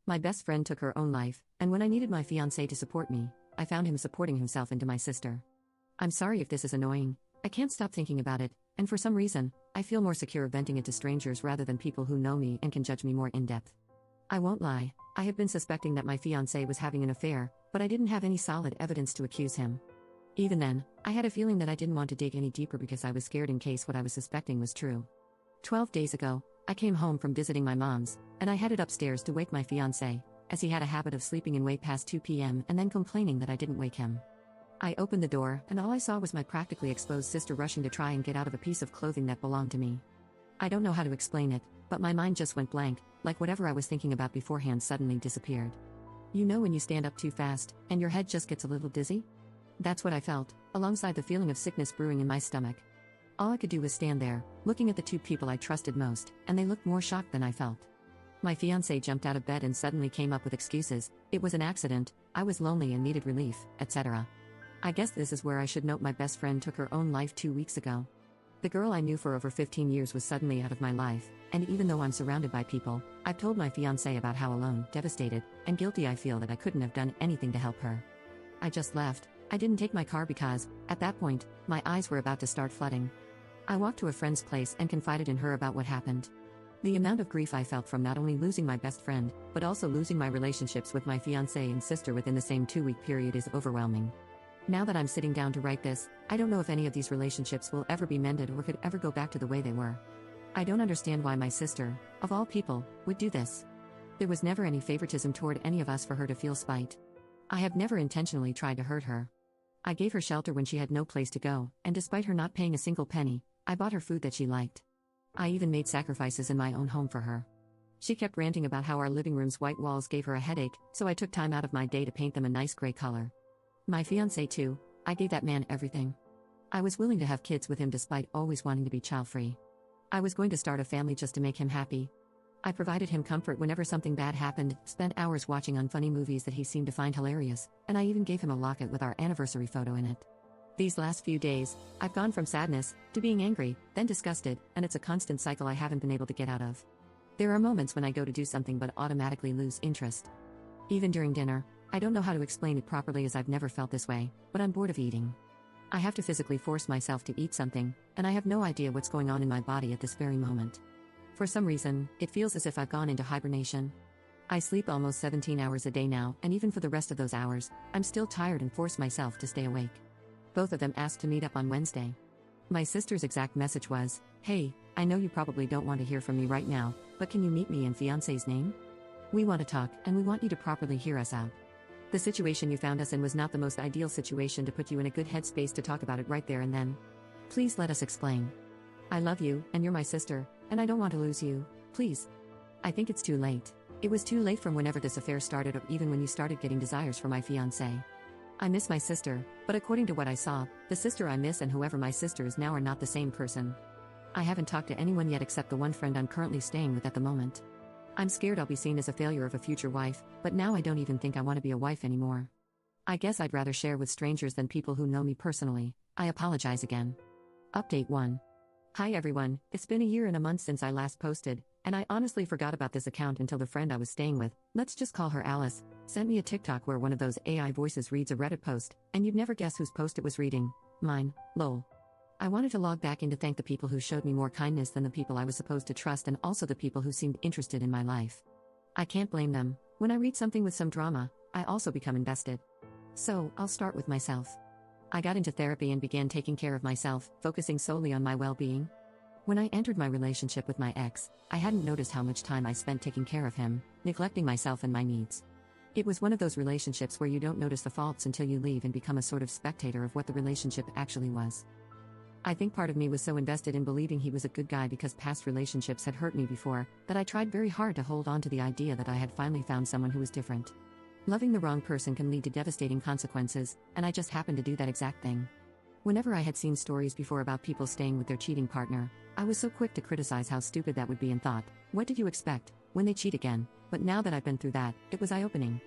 My best friend took her own life, and when I needed my fiance to support me, I found him supporting himself into my sister. I'm sorry if this is annoying, I can't stop thinking about it, and for some reason, I feel more secure venting it to strangers rather than people who know me and can judge me more in depth. I won't lie, I have been suspecting that my fiancé was having an affair, but I didn't have any solid evidence to accuse him. Even then, I had a feeling that I didn't want to dig any deeper because I was scared in case what I was suspecting was true. 12 days ago, I came home from visiting my mom's, and I headed upstairs to wake my fiancé, as he had a habit of sleeping in way past 2 p.m. and then complaining that I didn't wake him. I opened the door, and all I saw was my practically exposed sister rushing to try and get out of a piece of clothing that belonged to me. I don't know how to explain it, but my mind just went blank, like whatever I was thinking about beforehand suddenly disappeared. You know when you stand up too fast, and your head just gets a little dizzy? That's what I felt, alongside the feeling of sickness brewing in my stomach. All I could do was stand there, looking at the two people I trusted most, and they looked more shocked than I felt. My fiancé jumped out of bed and suddenly came up with excuses. It was an accident, I was lonely and needed relief, etc. I guess this is where I should note my best friend took her own life 2 weeks ago. The girl I knew for over 15 years was suddenly out of my life, and even though I'm surrounded by people, I've told my fiancé about how alone, devastated, and guilty I feel that I couldn't have done anything to help her. I just left. I didn't take my car because, at that point, my eyes were about to start flooding. I walked to a friend's place and confided in her about what happened. The amount of grief I felt from not only losing my best friend, but also losing my relationships with my fiancé and sister within the same 2-week period is overwhelming. Now that I'm sitting down to write this, I don't know if any of these relationships will ever be mended or could ever go back to the way they were. I don't understand why my sister, of all people, would do this. There was never any favoritism toward any of us for her to feel spite. I have never intentionally tried to hurt her. I gave her shelter when she had no place to go, and despite her not paying a single penny, I bought her food that she liked. I even made sacrifices in my own home for her. She kept ranting about how our living room's white walls gave her a headache, so I took time out of my day to paint them a nice gray color. My fiancé too, I gave that man everything. I was willing to have kids with him despite always wanting to be child-free. I was going to start a family just to make him happy. I provided him comfort whenever something bad happened, spent hours watching unfunny movies that he seemed to find hilarious, and I even gave him a locket with our anniversary photo in it. These last few days, I've gone from sadness to being angry, then disgusted, and it's a constant cycle I haven't been able to get out of. There are moments when I go to do something but automatically lose interest. Even during dinner, I don't know how to explain it properly as I've never felt this way, but I'm bored of eating. I have to physically force myself to eat something, and I have no idea what's going on in my body at this very moment. For some reason, it feels as if I've gone into hibernation. I sleep almost 17 hours a day now, and even for the rest of those hours, I'm still tired and force myself to stay awake. Both of them asked to meet up on Wednesday. My sister's exact message was, "Hey, I know you probably don't want to hear from me right now, but can you meet me in fiancé's name? We want to talk, and we want you to properly hear us out. The situation you found us in was not the most ideal situation to put you in a good headspace to talk about it right there and then. Please let us explain. I love you, and you're my sister, and I don't want to lose you, please. I think it's too late. It was too late from whenever this affair started or even when you started getting desires for my fiancé. I miss my sister, but according to what I saw, the sister I miss and whoever my sister is now are not the same person. I haven't talked to anyone yet except the one friend I'm currently staying with at the moment. I'm scared I'll be seen as a failure of a future wife, but now I don't even think I want to be a wife anymore. I guess I'd rather share with strangers than people who know me personally. I apologize again." Update 1. Hi everyone, it's been a year and a month since I last posted, and I honestly forgot about this account until the friend I was staying with, let's just call her Alice, sent me a TikTok where one of those AI voices reads a Reddit post, and you'd never guess whose post it was reading. Mine, lol. I wanted to log back in to thank the people who showed me more kindness than the people I was supposed to trust and also the people who seemed interested in my life. I can't blame them. When I read something with some drama, I also become invested. So, I'll start with myself. I got into therapy and began taking care of myself, focusing solely on my well-being. When I entered my relationship with my ex, I hadn't noticed how much time I spent taking care of him, neglecting myself and my needs. It was one of those relationships where you don't notice the faults until you leave and become a sort of spectator of what the relationship actually was. I think part of me was so invested in believing he was a good guy because past relationships had hurt me before, that I tried very hard to hold on to the idea that I had finally found someone who was different. Loving the wrong person can lead to devastating consequences, and I just happened to do that exact thing. Whenever I had seen stories before about people staying with their cheating partner, I was so quick to criticize how stupid that would be and thought, what did you expect, when they cheat again? But now that I've been through that, it was eye-opening.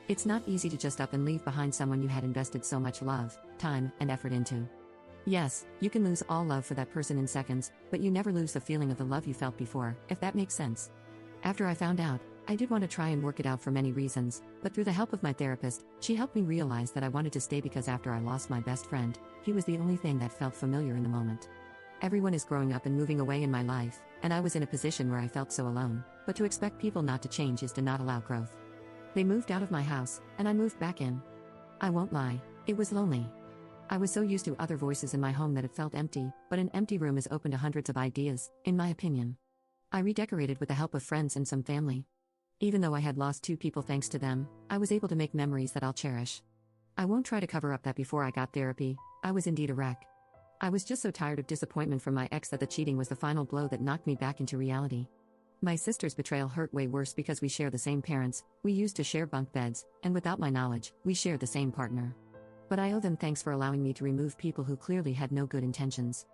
It's not easy to just up and leave behind someone you had invested so much love, time, and effort into. Yes, you can lose all love for that person in seconds, but you never lose the feeling of the love you felt before, if that makes sense. After I found out, I did want to try and work it out for many reasons, but through the help of my therapist, she helped me realize that I wanted to stay because after I lost my best friend, he was the only thing that felt familiar in the moment. Everyone is growing up and moving away in my life, and I was in a position where I felt so alone, but to expect people not to change is to not allow growth. They moved out of my house, and I moved back in. I won't lie, it was lonely. I was so used to other voices in my home that it felt empty, but an empty room is open to hundreds of ideas, in my opinion. I redecorated with the help of friends and some family. Even though I had lost 2 people thanks to them, I was able to make memories that I'll cherish. I won't try to cover up that before I got therapy, I was indeed a wreck. I was just so tired of disappointment from my ex that the cheating was the final blow that knocked me back into reality. My sister's betrayal hurt way worse because we share the same parents, we used to share bunk beds, and without my knowledge, we shared the same partner. But I owe them thanks for allowing me to remove people who clearly had no good intentions.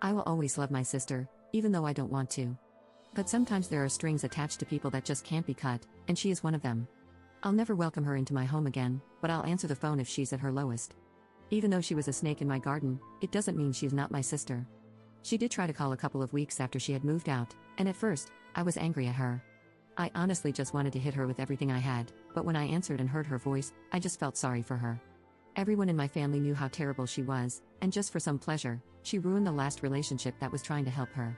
I will always love my sister, even though I don't want to. But sometimes there are strings attached to people that just can't be cut, and she is one of them. I'll never welcome her into my home again, but I'll answer the phone if she's at her lowest. Even though she was a snake in my garden, it doesn't mean she's not my sister. She did try to call a couple of weeks after she had moved out, and at first, I was angry at her. I honestly just wanted to hit her with everything I had, but when I answered and heard her voice, I just felt sorry for her. Everyone in my family knew how terrible she was, and just for some pleasure, she ruined the last relationship that was trying to help her.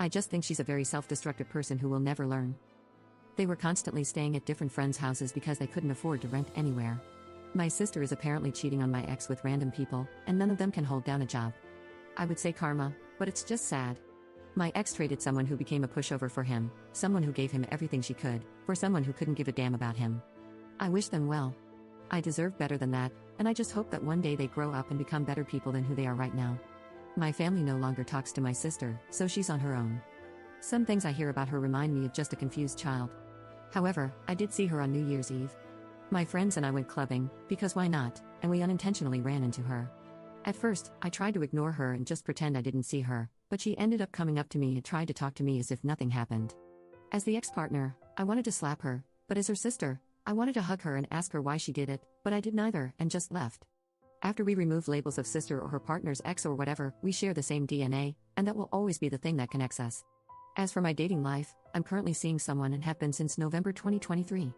I just think she's a very self-destructive person who will never learn. They were constantly staying at different friends' houses because they couldn't afford to rent anywhere. My sister is apparently cheating on my ex with random people, and none of them can hold down a job. I would say karma, but it's just sad. My ex traded someone who became a pushover for him, someone who gave him everything she could, for someone who couldn't give a damn about him. I wish them well. I deserve better than that, and I just hope that one day they grow up and become better people than who they are right now. My family no longer talks to my sister, so she's on her own. Some things I hear about her remind me of just a confused child. However, I did see her on New Year's Eve. My friends and I went clubbing, because why not, and we unintentionally ran into her. At first, I tried to ignore her and just pretend I didn't see her, but she ended up coming up to me and tried to talk to me as if nothing happened. As the ex-partner, I wanted to slap her, but as her sister, I wanted to hug her and ask her why she did it, but I did neither and just left. After we removed labels of sister or her partner's ex or whatever, we share the same DNA, and that will always be the thing that connects us. As for my dating life, I'm currently seeing someone and have been since November 2023.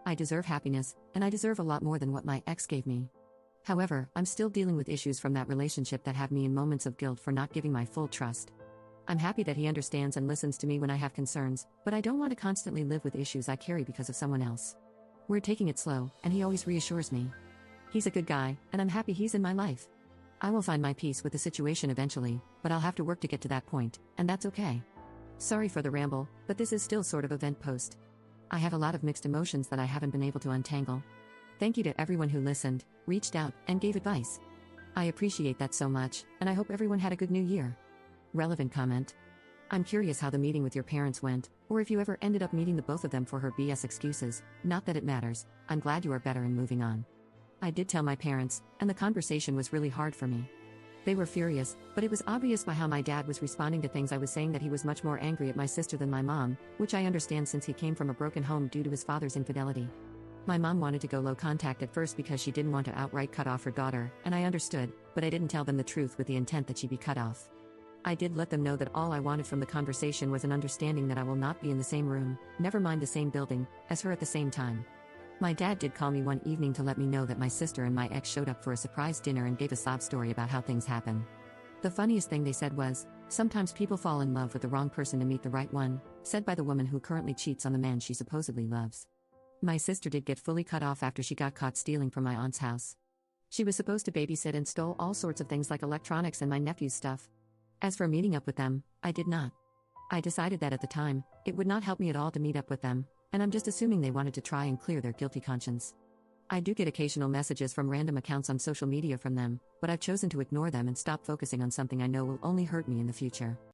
I deserve happiness, and I deserve a lot more than what my ex gave me. However, I'm still dealing with issues from that relationship that have me in moments of guilt for not giving my full trust. I'm happy that he understands and listens to me when I have concerns, but I don't want to constantly live with issues I carry because of someone else. We're taking it slow, and he always reassures me. He's a good guy, and I'm happy he's in my life. I will find my peace with the situation eventually, but I'll have to work to get to that point, and that's okay. Sorry for the ramble, but this is still sort of a vent post. I have a lot of mixed emotions that I haven't been able to untangle. Thank you to everyone who listened, reached out, and gave advice. I appreciate that so much, and I hope everyone had a good new year. Relevant comment. I'm curious how the meeting with your parents went, or if you ever ended up meeting the both of them for her BS excuses. Not that it matters, I'm glad you are better and moving on. I did tell my parents, and the conversation was really hard for me. They were furious, but it was obvious by how my dad was responding to things I was saying that he was much more angry at my sister than my mom, which I understand since he came from a broken home due to his father's infidelity. My mom wanted to go low contact at first because she didn't want to outright cut off her daughter, and I understood, but I didn't tell them the truth with the intent that she be cut off. I did let them know that all I wanted from the conversation was an understanding that I will not be in the same room, never mind the same building, as her at the same time. My dad did call me one evening to let me know that my sister and my ex showed up for a surprise dinner and gave a sob story about how things happen. The funniest thing they said was, "Sometimes people fall in love with the wrong person to meet the right one," said by the woman who currently cheats on the man she supposedly loves. My sister did get fully cut off after she got caught stealing from my aunt's house. She was supposed to babysit and stole all sorts of things like electronics and my nephew's stuff. As for meeting up with them, I did not. I decided that at the time, it would not help me at all to meet up with them, and I'm just assuming they wanted to try and clear their guilty conscience. I do get occasional messages from random accounts on social media from them, but I've chosen to ignore them and stop focusing on something I know will only hurt me in the future.